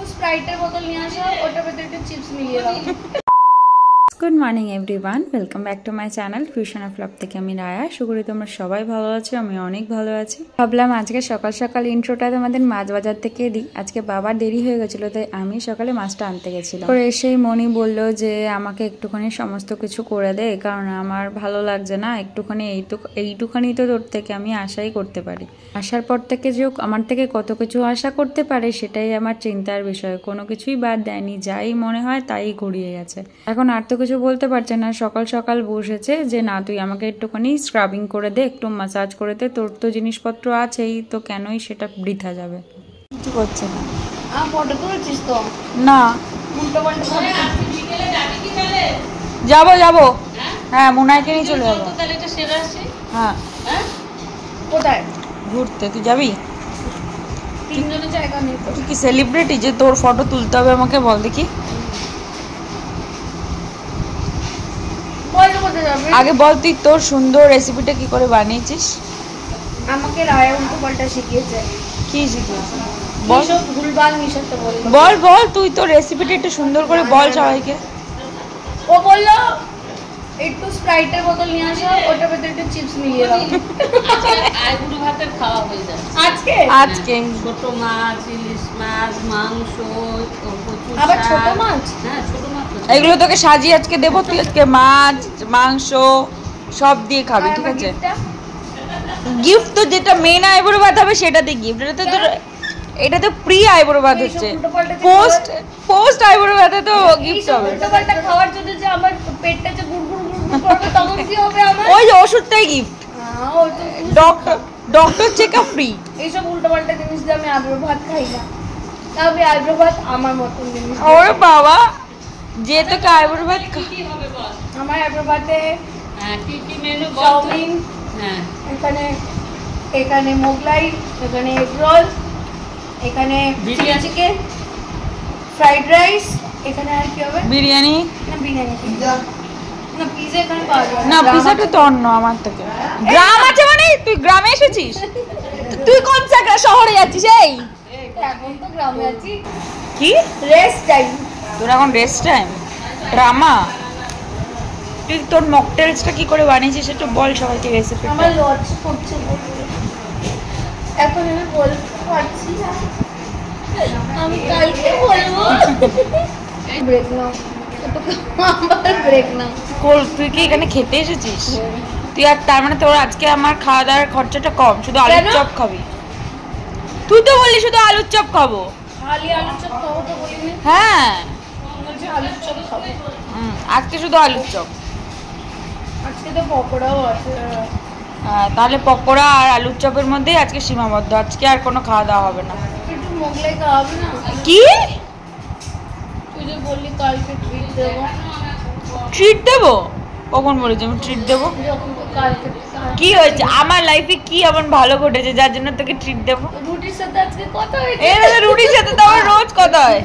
একটু স্প্রাইটের বোতল নিয়ে আসো, ওটার ভেতরে একটু চিপস মিলিয়ে দাও। Good morning everyone, welcome back to my channel fusion of love থেকে আমি রায়া। আশা করি তোমরা সবাই ভালো আছো, আমি অনেক ভালো আছি। ভাবলাম আজকে সকাল সকাল ইন্ট্রোটা তোমাদের মাছ বাজার থেকে দিই। আজকে বাবার দেরি হয়ে গেছিলো, তাই আমি সকালে মাছটা আনতে গেছিলাম। পরে এসেই মনি বললো যে আমাকে একটুখানি সমস্ত কিছু করে দে, কারণ আমার ভালো লাগছে না, একটুখানি এইটুখানি তো তোর থেকে আমি আশাই করতে পারি। আসার পর থেকে যে আমার থেকে কত কিছু আশা করতে পারে সেটাই আমার চিন্তার বিষয়। কোনো কিছুই বাদ দেয়নি, যাই মনে হয় তাই ঘুরিয়ে গেছে। এখন আর তো কিছু বলতে পারছে না, সকাল সকাল বসেছে যে না তুই আমাকে একটুখানি স্ক্রাবিং করে দে, একটু মাসাজ করে দে, তোর তো জিনিসপত্র আছেই, তো কেনই সেটা বৃথা যাবে। কিছু করছে না। ফটো তুলছিস তো? না, উল্টো পাল্টা যাবো যাবো, হ্যাঁ মুনাইকে নিয়ে চলে যাবো। হ্যাঁ, কোথায় ঘুরতে। তুই যাবি? তিনজনের জায়গা নেই তো। তুই কি সেলিব্রিটি যে তোর ফটো তুলতে হবে আমাকে? বল দেখি। আগে বল তুই তোর সুন্দর রেসিপিটা কি করে বানিয়েছিস। আমাকে রায়া উল্টো পাল্টা শিখিয়েছে। কি শিখিয়েছিস বল। সব ভুলভাল মিশাতে বল। বল বল তুই তোর রেসিপিটা একটু সুন্দর করে বল সবাইকে। ও বললো একটু স্প্রাইটের বোতল নিয়ে আসো, ওটার ভেতরে একটু চিপস মিলিয়ে দাও। আইগুলো ভাতের খাওয়া হয়ে যায় আজকে আজকে ছোট মাছ, ইলিশ মাছ, মাংস, আবার ছোট মাছ। হ্যাঁ ছোট মাছ। এগুলো তোকে সাজিয়ে আজকে দেবো, তুই আজকে মাছ মাংস সব দিয়ে খাবি, ঠিক আছে? গিফট তো যেটা মেন আইবুড়ো ভাত হবে সেটাতে গিফট। এটা তো তোর, এটা তো প্রি আইবুড়ো ভাত হচ্ছে, পোস্ট আইবুড়ো ভাতে তো গিফট হবে। উল্টোপাল্টা খাওয়ার জন্য যে আমার পেটটা যে গুড়গুড় গুড়গুড় করবে তখন কি হবে আমার? ওই যে ওষুধটাই গিফট, ডক্টর চেকআপ ফ্রি। এইসব উল্টোপাল্টা জিনিস দিয়ে আমি আইবুড়ো ভাত খাই না, তবে আইবুড়ো ভাত আমার মতন জিনিস। ওরে বাবা, যে তোকে আইবুড়ো ভাত কি হবে বল? আমার আইবুড়ো ভাতে কি কি মেনু বল? চাউমিন, হ্যাঁ এখানে মোগলাই, এখানে এগ রোল, এখানে বিরিয়ানি, চিকেন, ফ্রাইড রাইস, এখানে আর কি হবে? বিরিয়ানি না বিরিয়ানি, না পিজা এখানে পাওয়া যায় না, পিজাটা তো অন্য আমার থেকে। গ্রাম আছে মানে তুই গ্রামে এসেছিস? তুই কোন জায়গা শহরে যাচ্ছিস? এই এখন তো গ্রামে আছি, কি রেস্ট টাইম। তোর এখন রেস্ট টাইম? ড্রামা। তুই তোর মকটেলসটা কি করে বানিয়েছিস একটু বল সবাইকে রেসিপি। আমার লজ করছে বলতে, এখন আমি বলতে পারছি না, আমি কালকে বলবো। ব্রেক নাও, আমার ব্রেক নাও। তুই কি এখানে খেতে এসেছিস? তুই আর তার মানে তোর আজকে আমার খাওয়া দাওয়ার খরচাটা কম, শুধু আলুর চপ খাবি। তুই তো বললি শুধু আলুর চপ খাবো। খালি আলুর চপ খাবো তো বলিনি? হ্যাঁ বলছি আলুর চপ খাবো। আজকে শুধু আলুর চপ। আজকে তো পকোড়াও আছে। তাহলে পকোড়া আর আলুর চপের মধ্যেই আজকে সীমাবদ্ধ, আজকে আর কোনো খাওয়া দাওয়া হবে না। একটু মোগলাই খাওয়াবে না? কি তুই যে বললি কালকে ট্রিট দেবো। ট্রিট দেবো? কখন বলেছি আমি ট্রিট দেবো? যখন তো কালকে কি হয়েছে আমার লাইফে, কি এমন ভালো ঘটেছে যার জন্য তোকে ট্রিট দেবো? রুটির সাথে আজকে কথা হয়েছে। রুটির সাথে তো আমার রোজ কথা হয়।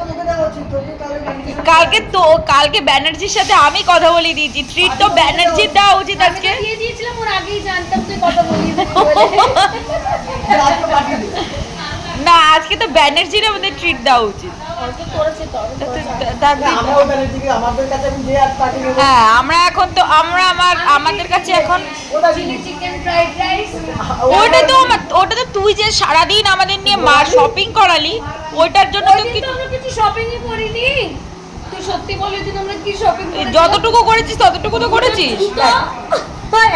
কালকে ব্যানার্জির সাথে আমি কথা বলে দিয়েছি, ট্রিট তো ব্যানার্জির দেওয়া উচিত আজকে। দিয়ে দিয়েছিলাম, ওর আগেই জানতাম তুই কথা বলিয়ে দিবি না, আজকে তো ব্যানার্জির আমাদের ট্রিট দেওয়া উচিত। হ্যাঁ আমরা এখন তো আমাদের কাছে এখন ওটা তো তুই যে সারাদিন আমাদের নিয়ে শপিং করালি, ওইটার জন্য তো কিছু শপিংই করিনি। তুই সত্যি বলে দিন আমরা কি শপিং করেছি? যতটুকু করেছিস ততটুকু তো করেছিস।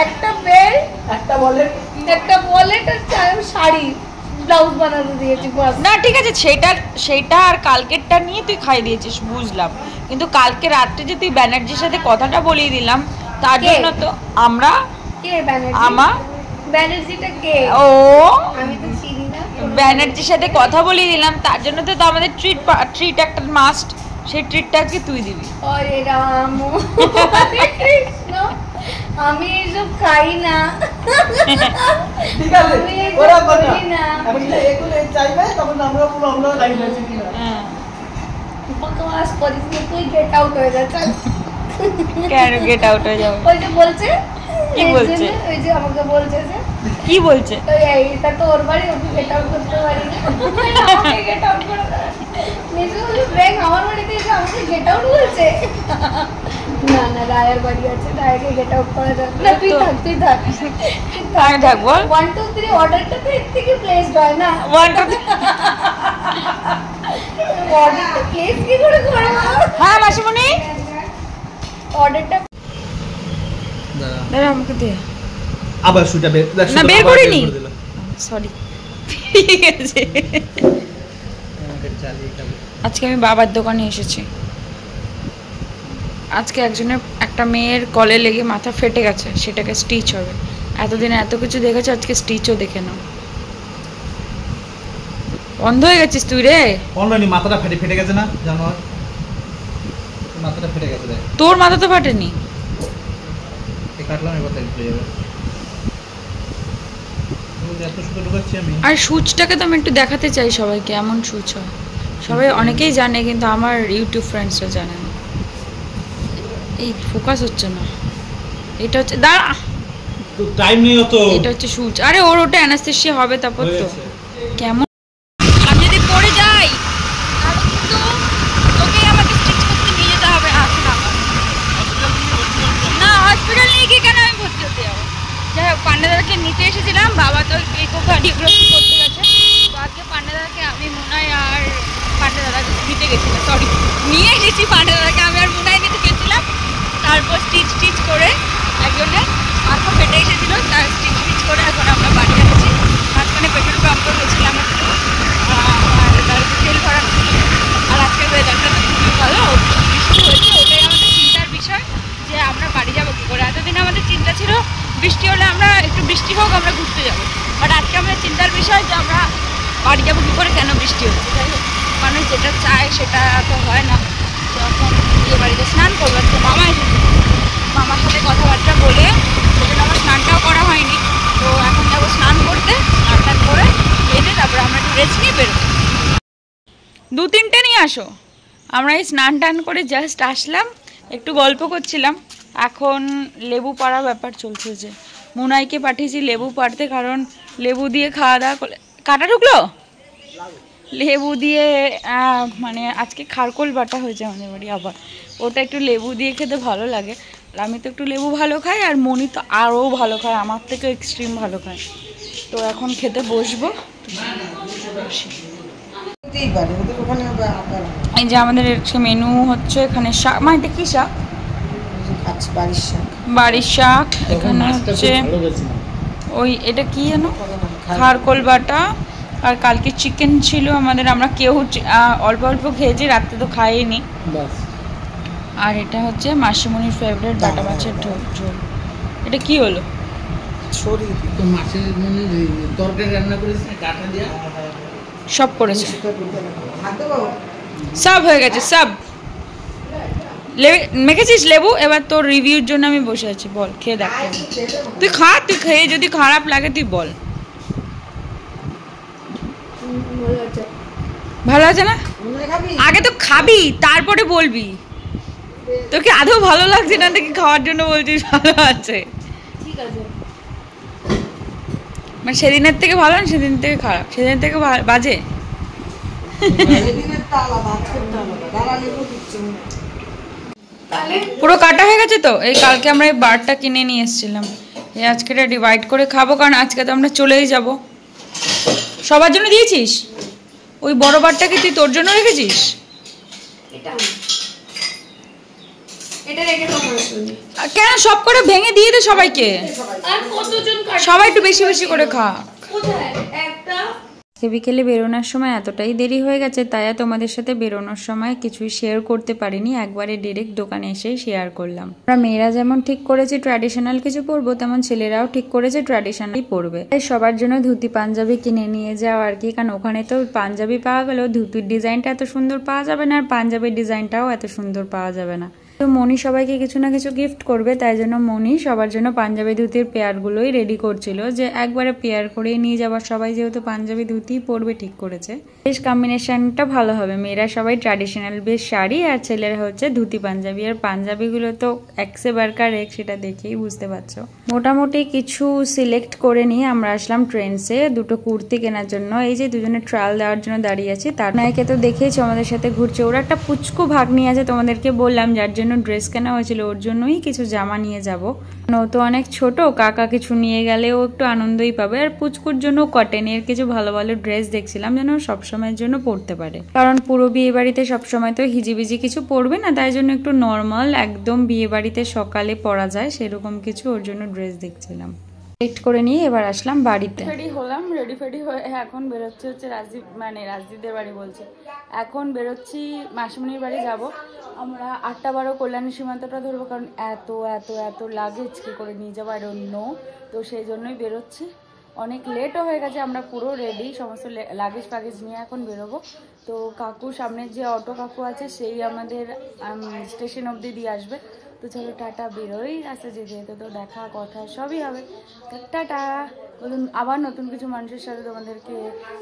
একটা বেল, একটা ওয়ালেট আর শাড়ি ব্লাউজ বানাতে দিয়েছি। না ঠিক আছে, সেটা আর কালকেরটা নিয়ে তুই খাই দিয়েছিস বুঝলাম, কিন্তু কালকে রাত্রে যে তুই ব্যানার্জির সাথে কথাটা বলিয়ে দিলাম তার জন্য তো আমরা কে ব্যানার্জি? ব্যানার্জিটা কে? ও আমি তো চিনি না। ব্যানার্জির সাথে কথা বলিয়ে দিলাম, তার জন্য তো আমাদের ট্রিট একটা মাস্ট, সেই ট্রিটটা আজকে তুই দিবি। ওরে রাম, হরে কৃষ্ণ, আমি এসব খাই না। ঠিক আছে, ওরা বলি না। আমি এগুলো চাইবে তখন আমরা লাইন আছে কিনা। বকওয়াস করিস না, তুই গেট আউট হয়ে যা চল। কেন গেট আউট হয়ে যাবে? ওই যে বলছে, কি বলছে? ওই যে আমাকে বলছে যে কি বলছে? তো এটা তো ওর বাড়ি, ওকে গেট আউট করতে পারি না, আমাকে গেট আউট করে দাও। মিজু আমাকে গেট আউট বলছে। না না, রায়ার বাড়ি আছে, রায়াকে গেট আউট করা যাবে না। তুই থাক, তুই থাক। আমি থাক বল। 1 2 3 অর্ডারটা তো এর থেকে প্লেসড হয় না। 1 2 অর্ডারটা প্লেস কি করে করবো? হ্যাঁ মাসিমণি, অর্ডারটা দাঁড়া আমাকে দে। আবার সুইটা বের না বের করিনি, সরি। ঠিক আছে, আজকে আমি বাবার দোকানে এসেছি। আজকে একজনের একটা মেয়ের কলে লেগে মাথা ফেটে গেছে, সেটাকে স্টিচ হবে। এতদিন এত কিছু দেখেছো, আজকে স্টিচও দেখে নাও। বন্ধ হয়ে গেছিস তুই রে। অনলাইনে মাথাটা ফেটে গেছে না জানো, মাথাটা ফেটে গেছে রে। তোর মাথা তো ফাটেনি। এই কাটলাম এবার তাই হয়ে যাবে। এত সুন্দর ঢুকাচ্ছি আমি। আর সুচটাকে তো আমি একটু দেখাতে চাই সবাইকে, এমন সুচ হয়। সবাই অনেকেই জানে কিন্তু আমার ইউটিউব ফ্রেন্ডসরা জানে না। এই ফোকাস হচ্ছে না, এটা হচ্ছে, দাঁড়া, তো টাইম নেই অত। এটা হচ্ছে সুচ। আরে ওর ওটা অ্যানাস্থেসিয়া হবে তারপর হয়ে তো। গেছে। কেমন আমি যদি পড়ে যাই তাহলে কিন্তু তোকেই আমাকে স্টিচ করতে নিয়ে যেতে হবে। না হসপিটাল নিয়ে গিয়ে কেন আমি ভর্তি হতে যাবো? যাই হোক, পান্ডাদাকে নিতে এসেছিলাম, বাবা তো ইকোকার্ডিওগ্রাফি করতে গেছে। তো আজকে পান্ডাদাকে আমি মুনাই আর পান্ডাদাকে নিতে গেছিলাম, সরি নিয়ে এসেছি পান্ডাদাকে, আমি আর মুনাই নিতে গেছিলাম। তারপর স্টিচ করে একজনের মাথা ফেটে এসেছিলো, তার স্টিচ করে এখন আমরা বাড়ি যাচ্ছি। মাঝখানে পেট্রোল পাম্পে গেছিলাম একটু, আর তার তেল ভরা। আর আজকের ওয়েদারটা তো খুবই ভালো, বৃষ্টি হয়েছে। ওটাই আমাদের চিন্তার বিষয় যে আমরা বাড়ি যাবো কী করে। এতদিন আমাদের চিন্তা ছিল বৃষ্টি হলে আমরা একটু বৃষ্টি হোক আমরা ঘুরতে যাবো, বাট আজকে আমাদের চিন্তার বিষয় যে আমরা বাড়ি যাবো কী করে, কেন বৃষ্টি হচ্ছে। যাই হোক, মানুষ যেটা চায় সেটা তো হয় না। যখন গিয়ে বাড়িতে স্নান করবো, তো মামা এসেছে, মামার সাথে কথাবার্তা বলে সেজন্য আমার স্নানটাও করা হয়নি। তো এখন যাবো স্নান করতে, স্নানটা করে খেয়ে তারপরে আমরা একটু রেস্ট নিয়ে বেরোবো। 2-3টে নিয়ে আসো। আমরা এই স্নান টান করে জাস্ট আসলাম, একটু গল্প করছিলাম। এখন লেবু পাড়া ব্যাপার চলছে, যে মুনাইকে পাঠিয়েছি লেবু পাড়তে, কারণ লেবু দিয়ে খাওয়া দাওয়া করলে কাটা ঢুকলো। লেবু দিয়ে মানে আজকে খারকোল বাটা হয়েছে আমাদের বাড়ি, আবার ওটা একটু লেবু দিয়ে খেতে ভালো লাগে। আর আমি তো একটু লেবু ভালো খাই, আর মনি তো আরও ভালো খায়, আমার থেকে এক্সট্রিম ভালো খায়। তো এখন খেতে বসবো। এই যে আমাদের মেনু হচ্ছে এখানে শাক, মা এটা কি শাক? বাড়ির শাক। এখানে হচ্ছে ওই এটা কি যেন খারকোল বাটা, আর কালকে চিকেন ছিল আমাদের, আমরা কেউ অল্প অল্প খেয়েছি, রাত্রে তো খাইনি। আর এটা হচ্ছে মাসিমণির ফেভারিট বাটা মাছের ঝোল। এটা কি হলো? মাছের মানে তরকারি রান্না করেছে কাটা দিয়া, সব করেছে, সব হয়ে গেছে, সব মেখেছিস লেবু। এবার তোর রিভিউর জন্য আমি বসে আছি, বল খেয়ে দেখ। তুই খা, তুই খেয়ে যদি খারাপ লাগে তুই বল। ভালো আছে না? আগে তো খাবি তারপরে বলবি। তোর কি আদৌ ভালো লাগছে না দেখি খাওয়ার জন্য বলছিস ভালো আছে? ঠিক আছে, মানে সেদিনের থেকে ভালো না সেদিন থেকে খারাপ? সেদিন থেকে বাজে। পুরো কাটা হয়ে গেছে তো। এই কালকে আমরা এই বারটা কিনে নিয়ে এসেছিলাম, এই আজকে এটা ডিভাইড করে খাবো, কারণ আজকে তো আমরা চলেই যাব। সবার জন্য দিয়েছিস? ওই বড় বারটা কি তুই তোর জন্য রেখেছিস? কেন সব করে ভেঙে দিয়ে দে সবাইকে, সবাই একটু বেশি বেশি করে খা। বিকেলে বেরোনোর সময় এতটাই দেরি হয়ে গেছে, তাই তোমাদের সাথে বেরোনোর সময় কিছুই শেয়ার করতে পারিনি, একবারে ডিরেক্ট দোকানে এসেই শেয়ার করলাম। আমরা মেয়েরা যেমন ঠিক করেছে ট্র্যাডিশনাল কিছু পরবো, তেমন ছেলেরাও ঠিক করেছে ট্র্যাডিশনালই পরবে। তাই সবার জন্য ধুতি পাঞ্জাবি কিনে নিয়ে যাওয়া আর কি, কারণ ওখানে তো পাঞ্জাবি পাওয়া গেলেও ধুতির ডিজাইনটা এত সুন্দর পাওয়া যাবে না, আর পাঞ্জাবির ডিজাইনটাও এত সুন্দর পাওয়া যাবে না। তো মনি সবাইকে কিছু না কিছু গিফট করবে, তাই জন্য মনি সবার জন্য পাঞ্জাবি ধুতির পেয়ারগুলোই রেডি করছিল, যে একবারে পেয়ার করে নিয়ে যাবার। সবাই যেহেতু পাঞ্জাবি ধুতি পরবে ঠিক করেছে, বেশ কম্বিনেশনটা ভালো হবে। মেয়েরা সবাই ট্র্যাডিশনাল বেশ শাড়ি, আর ছেলেরা হচ্ছে ধুতি পাঞ্জাবি। আর পাঞ্জাবিগুলো তো একসে বারকার এক, সেটা দেখেই বুঝতে পারছো। মোটামুটি কিছু সিলেক্ট করে নিয়ে আমরা আসলাম ট্রেন্ডসে দুটো কুর্তি কেনার জন্য। এই যে দুজনে ট্রায়াল দেওয়ার জন্য দাঁড়িয়ে আছি। তার নায়কে তো দেখেইছো আমাদের সাথে ঘুরছে। ওরা একটা পুচকু ভাগ নিয়ে আছে, তোমাদেরকে বললাম, যার জন্য ড্রেস কেনা হয়েছিল, ওর জন্যই কিছু জামা নিয়ে যাব। ও তো অনেক ছোট, কাকা কিছু নিয়ে গেলে ও একটু আনন্দই পাবে। আর পুচকুর জন্য কটনের কিছু ভালো ভালো ড্রেস দেখছিলাম, যেন সবসময়ের জন্য পরতে পারে। কারণ পুরো বিয়ে বাড়িতে সবসময় তো হিজিবিজি কিছু পরবে না, তাই জন্য একটু নর্মাল একদম বিয়ে বাড়িতে সকালে পরা যায় সেরকম কিছু ওর জন্য ড্রেস দেখছিলাম। সিলেক্ট করে নিয়ে এবার আসলাম বাড়িতে। রেডি হলাম, রেডি হয়ে এখন বেরোচ্ছে হচ্ছে রাজদীপদের বাড়ি বলছে। এখন বেরোচ্ছি মাসিমণির বাড়ি যাব। আমরা 8:12 কল্যাণী সীমান্তটা ধরবো, কারণ এত এত এত লাগেজ কী করে নিয়ে যাবো আই ডোন্ট নো। তো সেই জন্যই বেরোচ্ছি। অনেক লেটও হয়ে গেছে, আমরা পুরো রেডি, সমস্ত লাগেজ ফাগেজ নিয়ে এখন বেরোবো। তো কাকু সামনের যে অটো কাকু আছে সেই আমাদের স্টেশন অবধি দিয়ে আসবে। তো চলো টাটা, বেরোই। রাস্তা যেতে যেতে তো দেখা কথা সবই হবে। টাটা। বলুন আবার নতুন কিছু মানুষের সাথে তোমাদেরকে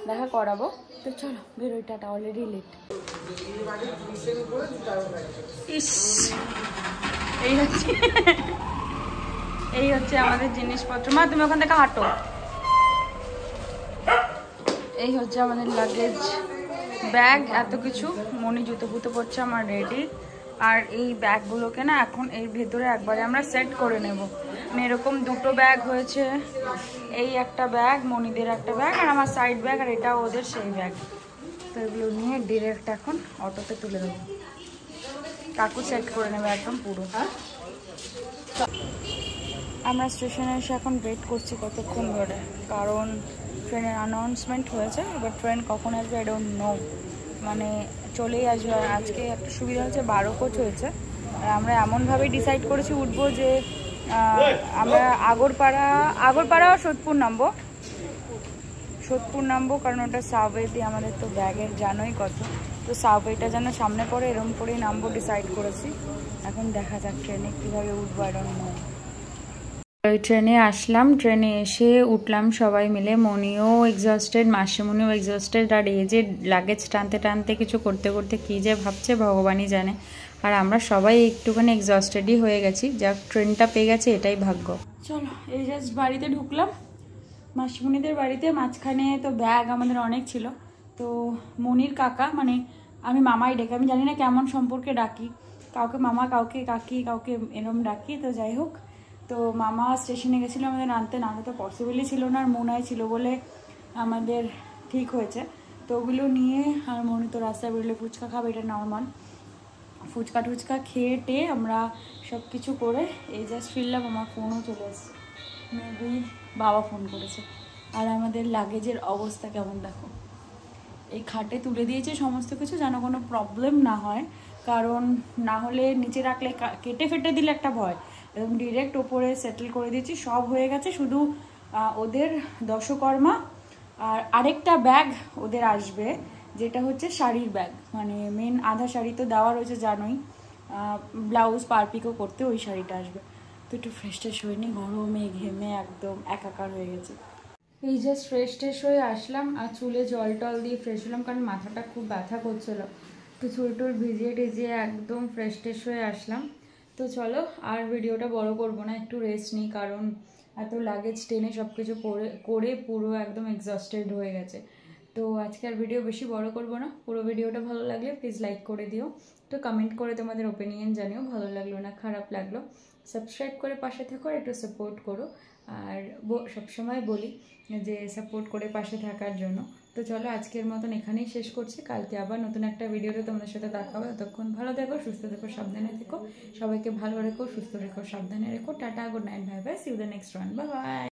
দেখা করাবো। তো চলো বেরোই, টাটা। Already late. ইস, এই হচ্ছে আমাদের জিনিসপত্র। মা তুমি ওখান থেকে হাঁটো। এই হচ্ছে আমাদের লাগেজ, ব্যাগ, এত কিছু। মনি জুতো ফুতো পড়ছে, আমার রেডি। আর এই ব্যাগগুলোকে না এখন এর ভেতরে একবারে আমরা সেট করে নেব। এরকম দুটো ব্যাগ হয়েছে, এই একটা ব্যাগ, মনিদের একটা ব্যাগ, আর আমার সাইড ব্যাগ, আর এটা ওদের সেই ব্যাগ। তো এগুলো নিয়ে ডিরেক্ট এখন অটোতে তুলে দেবো। কাকু সেট করে নেবে একদম পুরো। আমরা স্টেশনে এসে এখন ওয়েট করছি কতক্ষণ ধরে, কারণ ট্রেনের অ্যানাউন্সমেন্ট হয়েছে। এবার ট্রেন কখন আসবে আই ডোন্ট নো, মানে চলেই আসবে। আর আজকে একটা সুবিধা হচ্ছে 12 কোচ হয়েছে। আর আমরা এমনভাবেই ডিসাইড করেছি উঠবো যে আমরা আগরপাড়া সোদপুর নামবো, কারণ ওটা সাবওয়ে দিয়ে আমাদের তো ব্যাগের জানোই কত। তো সাবওয়েটা যেন সামনে পড়ে এরম করেই নামবো ডিসাইড করেছি। এখন দেখা যাক ট্রেনে কীভাবে উঠবো আই ডোন্ট নো। ওই ট্রেনে আসলাম, ট্রেনে এসে উঠলাম সবাই মিলে। মনিও এক্সস্টেড, মাসিমণিও এক্সস্টেড। আর এই যে লাগেজ টানতে টানতে কিছু করতে করতে কী যে ভাবছে ভগবানই জানে। আর আমরা সবাই একটুখানি এক্সস্টেডই হয়ে গেছি। যাক ট্রেনটা পেয়ে গেছে, এটাই ভাগ্য। চলো এই জাস্ট বাড়িতে ঢুকলাম, মাসিমণিদের বাড়িতে। মাঝখানে তো ব্যাগ আমাদের অনেক ছিল। তো মনির কাকা, মানে আমি মামাই ডেকে, আমি জানি না কেমন সম্পর্কে ডাকি, কাউকে মামা, কাউকে কাকি, কাউকে এরম ডাকি। তো যাই হোক, তো মামা স্টেশনে গেছিলো আমাদের আনতে, না তো পসিবলই ছিল না। আর মনাই ছিল বলে আমাদের ঠিক হয়েছে। তো ওগুলো নিয়ে, আর মনি তো রাস্তায় বেরোলে ফুচকা খাবে, এটা নর্মাল। ফুচকা টুচকা খেয়ে টেয়ে আমরা সব কিছু করে এই জাস্ট ফিরলাম। আমার ফোনও চলে এসছে, মেবি বাবা ফোন করেছে। আর আমাদের লাগেজের অবস্থা কেমন দেখো, এই খাটে তুলে দিয়েছে সমস্ত কিছু, যেন কোনো প্রবলেম না হয়। কারণ না হলে নিচে রাখলে কেটে ফেটে দিলে একটা ভয়। একদম ডিরেক্ট ওপরে সেটেল করে দিয়েছি, সব হয়ে গেছে। শুধু ওদের দশকর্মা আর আরেকটা ব্যাগ ওদের আসবে, যেটা হচ্ছে শাড়ির ব্যাগ, মানে মেন আধা শাড়ি তো দেওয়া রয়েছে জানোই, ব্লাউজ পারপিকও করতে ওই শাড়িটা আসবে। তো একটু ফ্রেশ ট্রেশ হয়ে নি, গরমে ঘেমে একদম একাকার হয়ে গেছে। এই জাস্ট ফ্রেশ ট্রেশ হয়ে আসলাম, আর চুলে জল টল দিয়ে ফ্রেশ হলাম, কারণ মাথাটা খুব ব্যথা করছিল। একটু চুল টুল ভিজিয়ে টিজিয়ে একদম ফ্রেশ ট্রেশ হয়ে আসলাম। তো চলো আর ভিডিওটা বড় করবো না, একটু রেস্ট নিই, কারণ এত লাগেজ টেনে সব কিছু করে পুরো একদম এক্সস্টেড হয়ে গেছে। তো আজকে আর ভিডিও বেশি বড় করবো না। পুরো ভিডিওটা ভালো লাগলে প্লিজ লাইক করে দিও, তো কমেন্ট করে তোমাদের ওপিনিয়ন জানিও, ভালো লাগলো না খারাপ লাগলো। সাবস্ক্রাইব করে পাশে থেকো, একটু সাপোর্ট করো। আর সবসময় বলি যে সাপোর্ট করে পাশে থাকার জন্য। তো চলো আজকের মতন এখানেই শেষ করছি, কালকে আবার নতুন একটা ভিডিওতে তোমাদের সাথে দেখা হবে। ততক্ষণ ভালো থেকো, সুস্থ থেকো, সাবধানে থেকো। সবাইকে ভালো রেখো, সুস্থ রেখো, সাবধানে রেখো। Tata, good night, bye bye, see you the next one, bye by.